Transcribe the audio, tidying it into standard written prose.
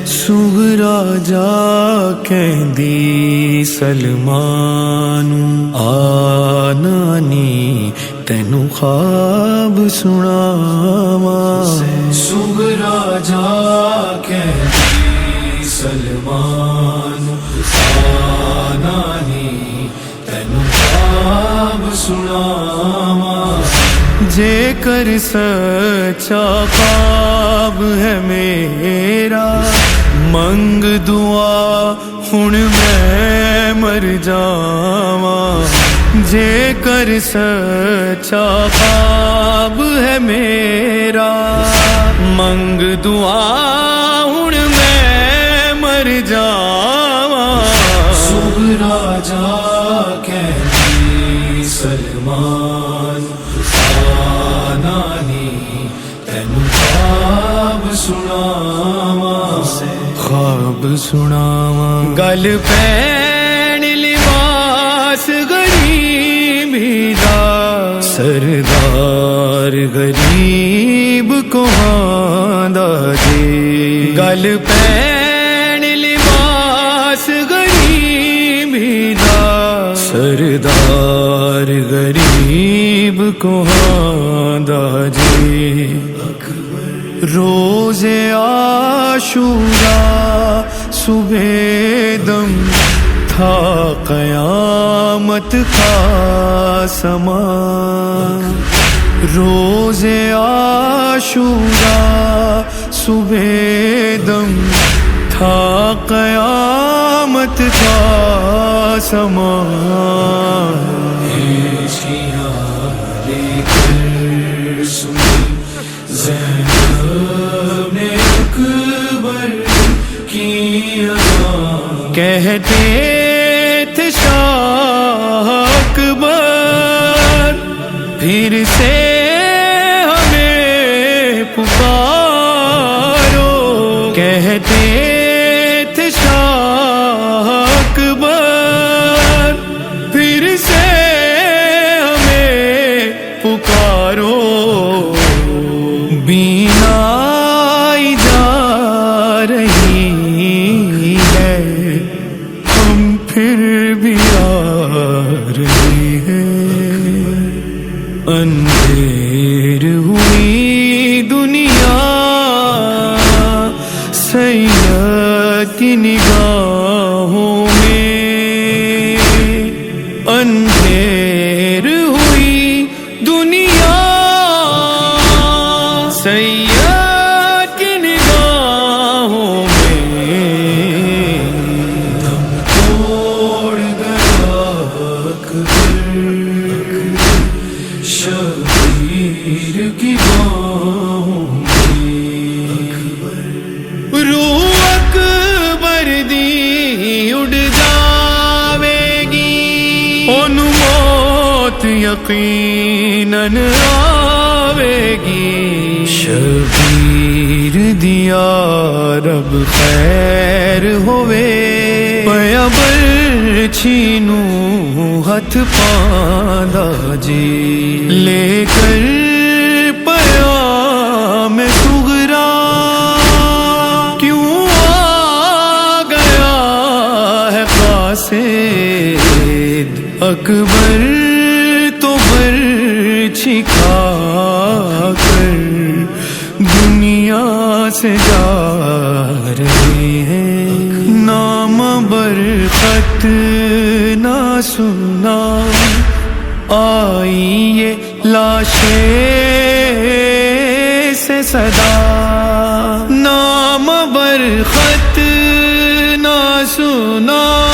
سغرا جا کہندی سلمان آ نانی تینوں خواب سناواں سغرا جا کہندی سلمان آ نانی تینوں خواب سناواں جے کر سچا خواب ہے میرا منگ دعا ہن میں مر جاواں جے کر سچا خواب ہے میرا منگ دعا ہن میں مر جاواں سغرا جا کہندی سلمان نانی تینوں خواب سناواں خواب سناواں گل پین لباس غریبی دا سردار غریب کوہاں دا جی گل پین لباس غریبی دا سردار غریب کوہاں دا جی روز عاشورا صبح دم تھا قیامت کا سما روز عاشورا صبح دم تھا قیامت کا سما زینب نے اکبر کی کہتے تھے شاہ اکبر پھر سے ہمیں پکارو کہتے تھے شاہ اکبر پھر سے ہمیں پکارو بینائی جا رہی ہے ہم پھر بھی آ رہی ہے اندھیر ہوئی دنیا سید کی نگاہوں میں اندھیر ہوئی دنیا سید کی نگاہوں میں دم توڑ گیا اکبر شبیر کی باہوں میں روح اکبر دی اڑ جاوے گی اُن موت یقیناً آوے گی شبیر دیا رب خیر ہوئے پیا برچھینو ہاتھ پاندا جی لے کر پیا میں سغرا کیوں آ گیا ہے قاصد اکبر تو برچھی کھا کر دنیا سے جا رہے ہیں نام برخط نہ سنا آئی یہ لاشیں سے صدا نام برخط نہ سنا